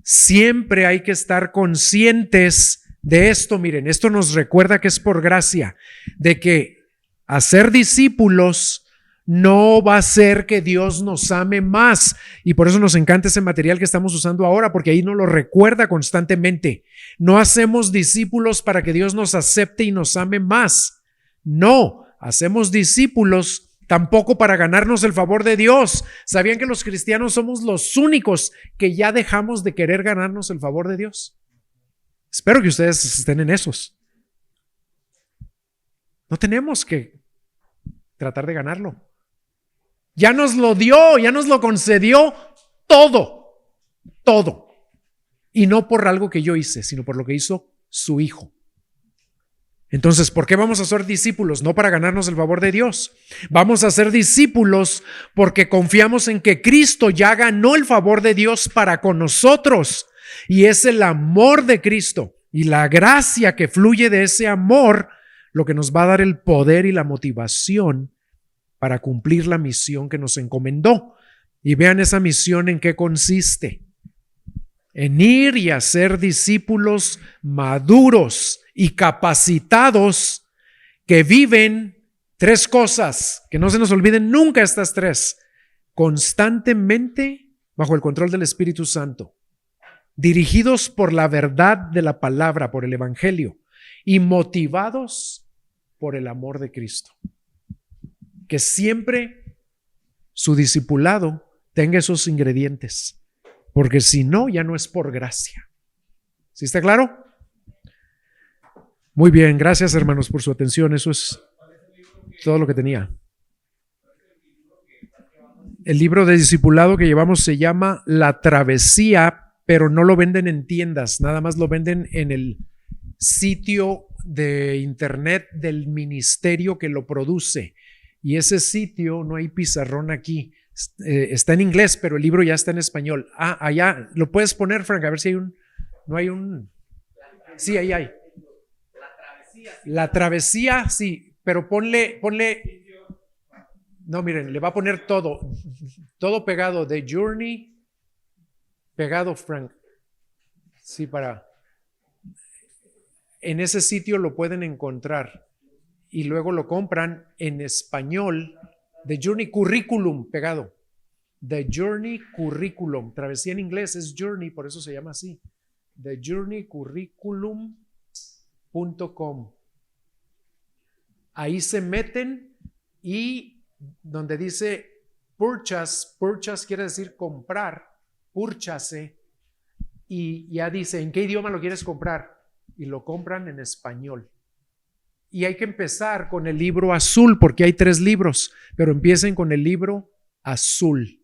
siempre hay que estar conscientes de esto. Miren, esto nos recuerda que es por gracia, de que hacer discípulos no va a ser que Dios nos ame más, y por eso nos encanta ese material que estamos usando ahora, porque ahí nos lo recuerda constantemente. No hacemos discípulos para que Dios nos acepte y nos ame más. No, hacemos discípulos tampoco para ganarnos el favor de Dios. ¿Sabían que los cristianos somos los únicos que ya dejamos de querer ganarnos el favor de Dios? Espero que ustedes estén en esos. No tenemos que tratar de ganarlo. Ya nos lo dio, ya nos lo concedió todo. Y no por algo que yo hice, sino por lo que hizo su Hijo. Entonces, ¿por qué vamos a ser discípulos? No para ganarnos el favor de Dios. Vamos a ser discípulos porque confiamos en que Cristo ya ganó el favor de Dios para con nosotros. Y es el amor de Cristo y la gracia que fluye de ese amor lo que nos va a dar el poder y la motivación para cumplir la misión que nos encomendó. Y vean esa misión en qué consiste. En ir y hacer discípulos maduros y capacitados que viven tres cosas, que no se nos olviden nunca estas tres: constantemente bajo el control del Espíritu Santo, dirigidos por la verdad de la palabra, por el Evangelio, y motivados por el amor de Cristo. Que siempre su discipulado tenga esos ingredientes, porque si no, ya no es por gracia. ¿Sí está claro? Muy bien, gracias hermanos por su atención. Eso es todo lo que tenía. El libro de discipulado que llevamos se llama La Travesía, pero no lo venden en tiendas, nada más lo venden en el sitio de internet del ministerio que lo produce. Y ese sitio, no hay pizarrón aquí, está en inglés, pero el libro ya está en español. Allá, ¿lo puedes poner, Frank? A ver si hay no hay un... Sí, ahí hay. La Travesía, sí, pero ponle... No, miren, le va a poner todo pegado, The Journey, pegado, Frank. Sí, en ese sitio lo pueden encontrar y luego lo compran en español, The Journey Curriculum, pegado. The Journey Curriculum, travesía en inglés es Journey, por eso se llama así. TheJourneyCurriculum.com. Ahí se meten y donde dice purchase quiere decir comprar, purchase, y ya dice en qué idioma lo quieres comprar y lo compran en español. Y hay que empezar con el libro azul porque hay 3 libros, pero empiecen con el libro azul.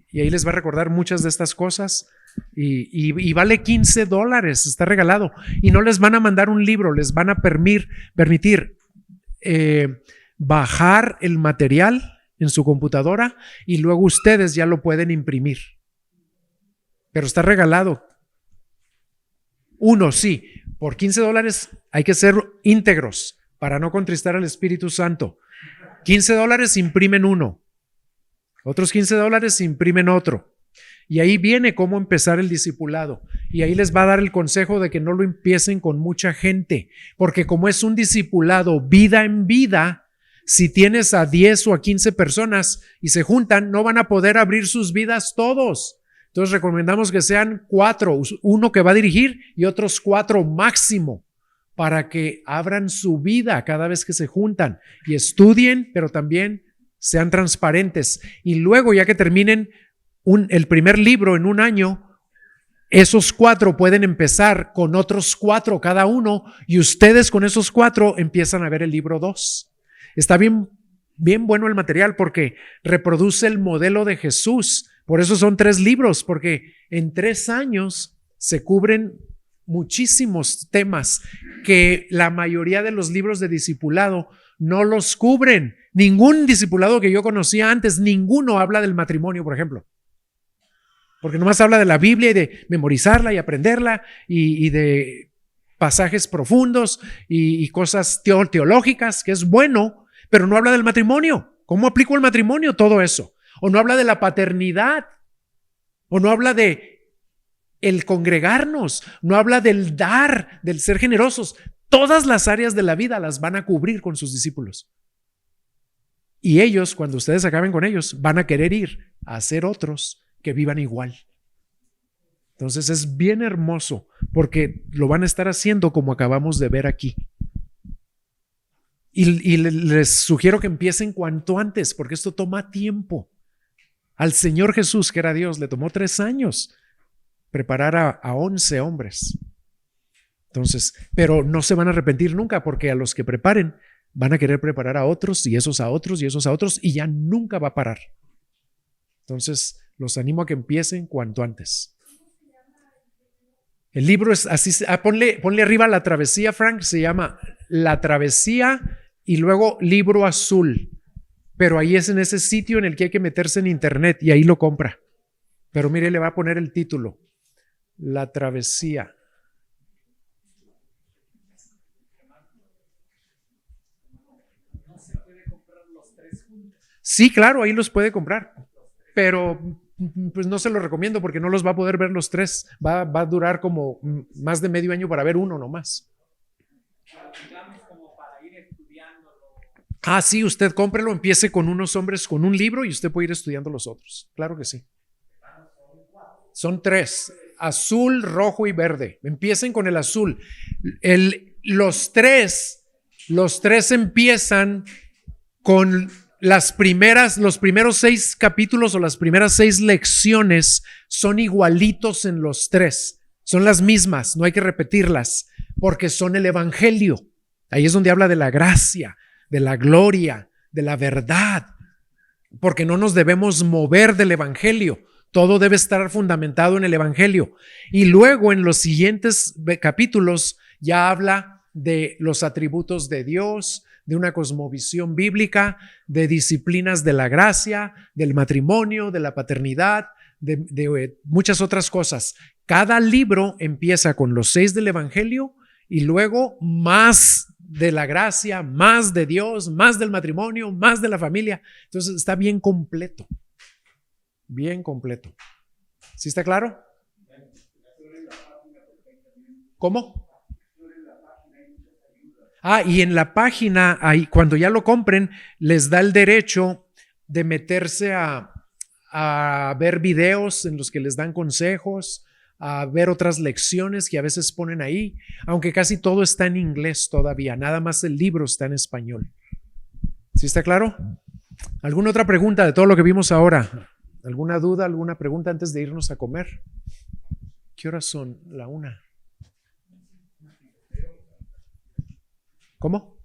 Y ahí les va a recordar muchas de estas cosas y vale $15, está regalado. Y no les van a mandar un libro, les van a permitir bajar el material en su computadora y luego ustedes ya lo pueden imprimir. Pero está regalado. Sí, por $15 hay que ser íntegros para no contristar al Espíritu Santo. $15 imprimen uno, otros $15 imprimen otro. Y ahí viene cómo empezar el discipulado. Y ahí les va a dar el consejo de que no lo empiecen con mucha gente, porque como es un discipulado vida en vida, si tienes a 10 o a 15 personas y se juntan, no van a poder abrir sus vidas todos. Entonces recomendamos que sean 4, uno que va a dirigir y otros 4 máximo, para que abran su vida cada vez que se juntan y estudien, pero también sean transparentes. Y luego, ya que terminen el primer libro en un año, esos 4 pueden empezar con otros 4 cada uno y ustedes con esos 4 empiezan a ver el libro 2. Está bien bueno el material porque reproduce el modelo de Jesús. Por eso son 3 libros, porque en 3 años se cubren muchísimos temas que la mayoría de los libros de discipulado no los cubren. Ningún discipulado que yo conocía antes, ninguno habla del matrimonio, por ejemplo. Porque nomás habla de la Biblia y de memorizarla y aprenderla y de pasajes profundos y cosas teológicas, que es bueno, pero no habla del matrimonio. ¿Cómo aplico el matrimonio? Todo eso. O no habla de la paternidad, o no habla de el congregarnos, no habla del dar, del ser generosos. Todas las áreas de la vida las van a cubrir con sus discípulos. Y ellos, cuando ustedes acaben con ellos, van a querer ir a hacer otros que vivan igual. Entonces es bien hermoso porque lo van a estar haciendo como acabamos de ver aquí. Y les sugiero que empiecen cuanto antes porque esto toma tiempo. Al Señor Jesús, que era Dios, le tomó 3 años preparar a 11 hombres. Entonces, pero no se van a arrepentir nunca porque a los que preparen van a querer preparar a otros y esos a otros y esos a otros y ya nunca va a parar. Entonces, los animo a que empiecen cuanto antes. El libro es así. Ponle arriba La Travesía, Frank. Se llama La Travesía y luego Libro Azul. Pero ahí es en ese sitio en el que hay que meterse en internet y ahí lo compra. Pero mire, le va a poner el título. La Travesía. Sí, claro, ahí los puede comprar. Pero pues no se los recomiendo porque no los va a poder ver los tres. Va a durar como más de medio año para ver uno nomás. Ah, sí, usted cómprelo, empiece con unos hombres con un libro y usted puede ir estudiando los otros. Claro que sí. Son tres: azul, rojo y verde. Empiecen con el azul. Los tres empiezan con los primeros 6 capítulos o las primeras 6 lecciones son igualitos en los tres. Son las mismas, no hay que repetirlas porque son el evangelio. Ahí es donde habla de la gracia, de la gloria, de la verdad, porque no nos debemos mover del evangelio. Todo debe estar fundamentado en el evangelio. Y luego en los siguientes capítulos ya habla de los atributos de Dios, de una cosmovisión bíblica, de disciplinas de la gracia, del matrimonio, de la paternidad, de muchas otras cosas. Cada libro empieza con los 6 del evangelio y luego más de la gracia, más de Dios, más del matrimonio, más de la familia. Entonces está bien completo. Bien completo. ¿Sí está claro? ¿Cómo? Y en la página, ahí, cuando ya lo compren, les da el derecho de meterse a ver videos en los que les dan consejos, a ver otras lecciones que a veces ponen ahí, aunque casi todo está en inglés todavía, nada más el libro está en español. ¿Sí está claro? ¿Alguna otra pregunta de todo lo que vimos ahora? ¿Alguna duda, alguna pregunta antes de irnos a comer? ¿Qué horas son? La 1. ¿Cómo?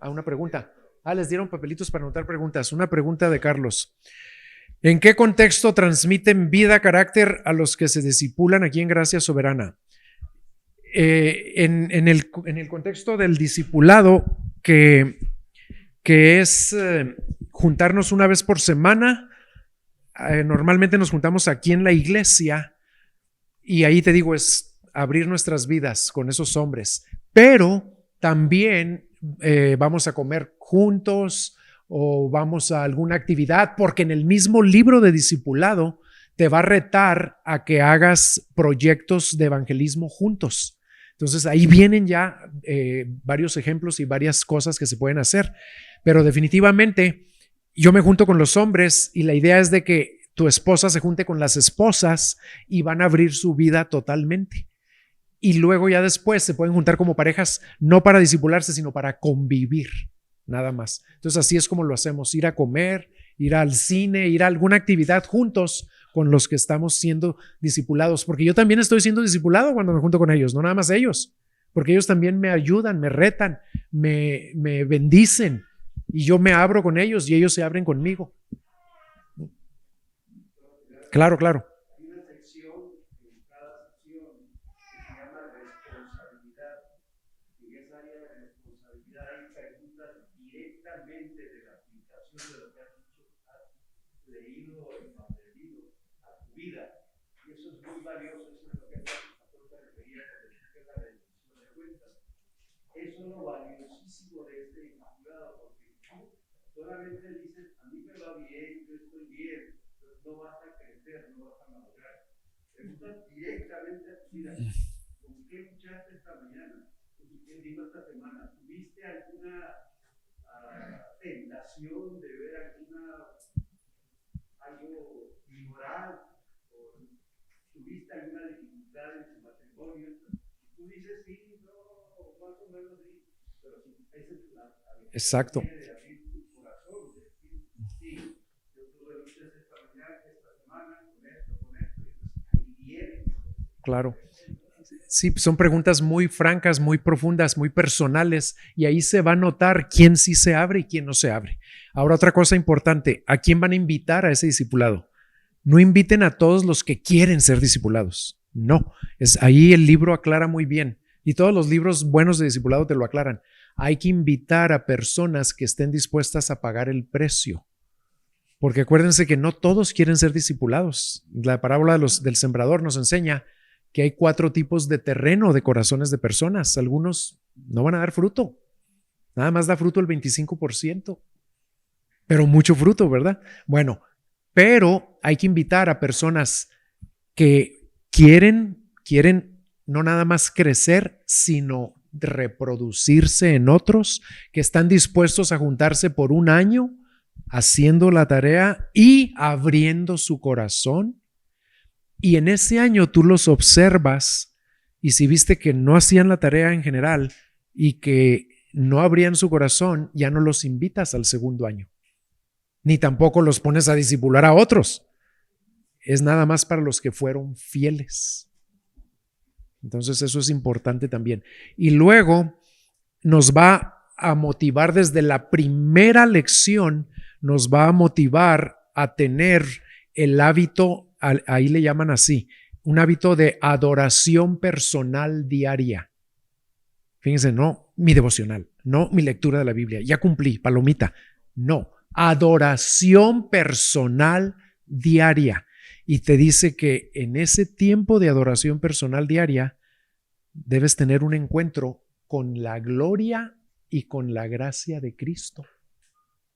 Una pregunta. Les dieron papelitos para anotar preguntas. Una pregunta de Carlos. ¿En qué contexto transmiten vida, carácter a los que se discipulan aquí en Gracia Soberana? En el contexto del discipulado, que es juntarnos una vez por semana. Normalmente nos juntamos aquí en la iglesia y ahí te digo, es abrir nuestras vidas con esos hombres, pero también vamos a comer juntos o vamos a alguna actividad, porque en el mismo libro de discipulado te va a retar a que hagas proyectos de evangelismo juntos. Entonces ahí vienen ya varios ejemplos y varias cosas que se pueden hacer, pero definitivamente yo me junto con los hombres y la idea es de que tu esposa se junte con las esposas y van a abrir su vida totalmente. Y luego ya después se pueden juntar como parejas, no para discipularse, sino para convivir, nada más. Entonces así es como lo hacemos, ir a comer, ir al cine, ir a alguna actividad juntos con los que estamos siendo discipulados, porque yo también estoy siendo discipulado cuando me junto con ellos, no nada más ellos, porque ellos también me ayudan, me retan, me bendicen. Y yo me abro con ellos y ellos se abren conmigo. Claro, claro. Hay una sección en cada sección que se llama responsabilidad. En esa área de responsabilidad hay preguntas directamente de la aplicación de lo que has dicho, has leído y aprendido a tu vida. Y eso es muy valioso. Eso es lo que el pastor se refería con la rendición de cuentas. Eso es lo valiosísimo de este discipulado, porque solamente dices, a mí me va bien, yo estoy bien, pero no vas a crecer, no vas a madurar. Preguntas directamente a tu vida. ¿Con qué luchaste esta mañana? ¿Qué dijo esta semana? ¿Tuviste alguna tentación de ver algo inmoral? ¿O tuviste alguna dificultad en tu matrimonio? Tú dices sí, no, más o menos sí, pero sí, esa es la Exacto. Claro. Sí, son preguntas muy francas, muy profundas, muy personales, y ahí se va a notar quién sí se abre y quién no se abre. Ahora, otra cosa importante, ¿a quién van a invitar a ese discipulado? No inviten a todos los que quieren ser discipulados. No, ahí el libro aclara muy bien. Y todos los libros buenos de discipulado te lo aclaran. Hay que invitar a personas que estén dispuestas a pagar el precio. Porque acuérdense que no todos quieren ser discipulados. La parábola del sembrador nos enseña que hay 4 tipos de terreno de corazones de personas. Algunos no van a dar fruto. Nada más da fruto el 25%. Pero mucho fruto, ¿verdad? Bueno, pero hay que invitar a personas que quieren no nada más crecer, sino reproducirse en otros, que están dispuestos a juntarse por un año haciendo la tarea y abriendo su corazón. Y en ese año tú los observas y si viste que no hacían la tarea en general y que no abrían su corazón, ya no los invitas al segundo año. Ni tampoco los pones a discipular a otros. Es nada más para los que fueron fieles. Entonces eso es importante también. Y luego nos va a motivar desde la primera lección, nos va a motivar a tener el hábito, ahí le llaman así, un hábito de adoración personal diaria. Fíjense, no mi devocional, no mi lectura de la Biblia, ya cumplí, palomita. No, adoración personal diaria. Y te dice que en ese tiempo de adoración personal diaria debes tener un encuentro con la gloria y con la gracia de Cristo.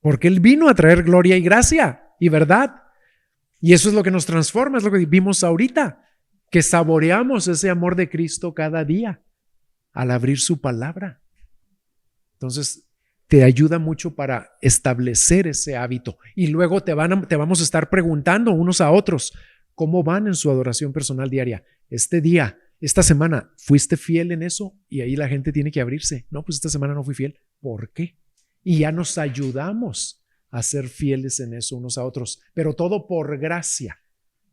Porque Él vino a traer gloria y gracia y verdad. Y eso es lo que nos transforma, es lo que vimos ahorita, que saboreamos ese amor de Cristo cada día al abrir su palabra. Entonces, te ayuda mucho para establecer ese hábito. Y luego te vamos a estar preguntando unos a otros cómo van en su adoración personal diaria. Este día, esta semana, ¿fuiste fiel en eso? Y ahí la gente tiene que abrirse. No, pues esta semana no fui fiel. ¿Por qué? Y ya nos ayudamos a ser fieles en eso unos a otros. Pero todo por gracia,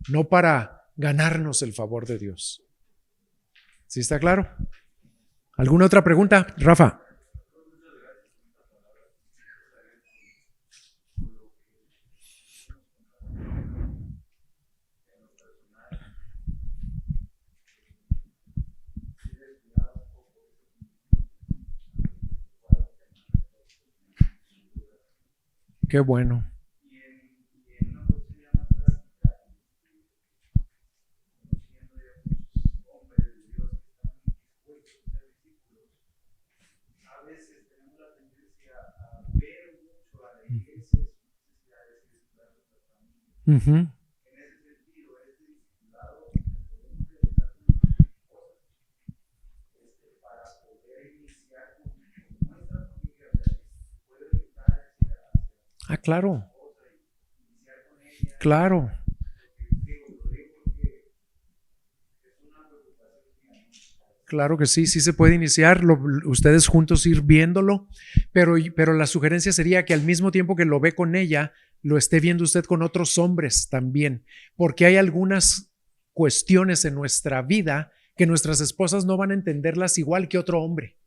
no para ganarnos el favor de Dios. ¿Sí está claro? ¿Alguna otra pregunta, Rafa? Qué bueno. Uh-huh. Ah, claro. Claro. Claro que sí, sí se puede iniciar, ustedes juntos ir viéndolo, pero la sugerencia sería que al mismo tiempo que lo ve con ella, lo esté viendo usted con otros hombres también, porque hay algunas cuestiones en nuestra vida que nuestras esposas no van a entenderlas igual que otro hombre.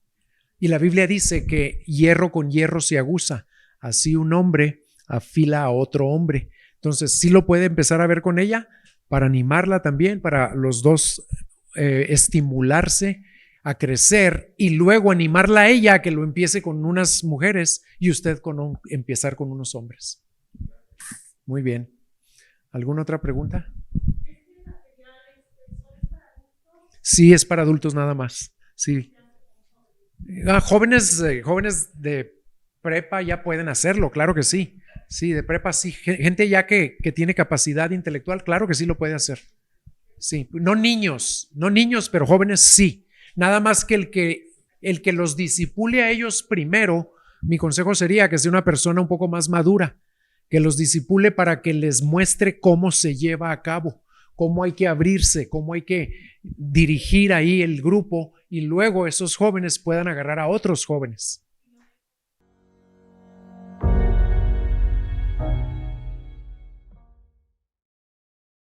Y la Biblia dice que hierro con hierro se aguza, así un hombre afila a otro hombre. Entonces sí lo puede empezar a ver con ella para animarla también, para los dos estimularse a crecer y luego animarla a ella a que lo empiece con unas mujeres y usted empezar con unos hombres. Muy bien. ¿Alguna otra pregunta? Sí, es para adultos nada más. Sí. Jóvenes de prepa ya pueden hacerlo, claro que sí. Sí, de prepa sí. Gente ya que tiene capacidad intelectual, claro que sí lo puede hacer. Sí, no niños, pero jóvenes sí. Nada más que el que los discipule a ellos primero, mi consejo sería que sea una persona un poco más madura, que los discipule para que les muestre cómo se lleva a cabo, cómo hay que abrirse, cómo hay que dirigir ahí el grupo y luego esos jóvenes puedan agarrar a otros jóvenes.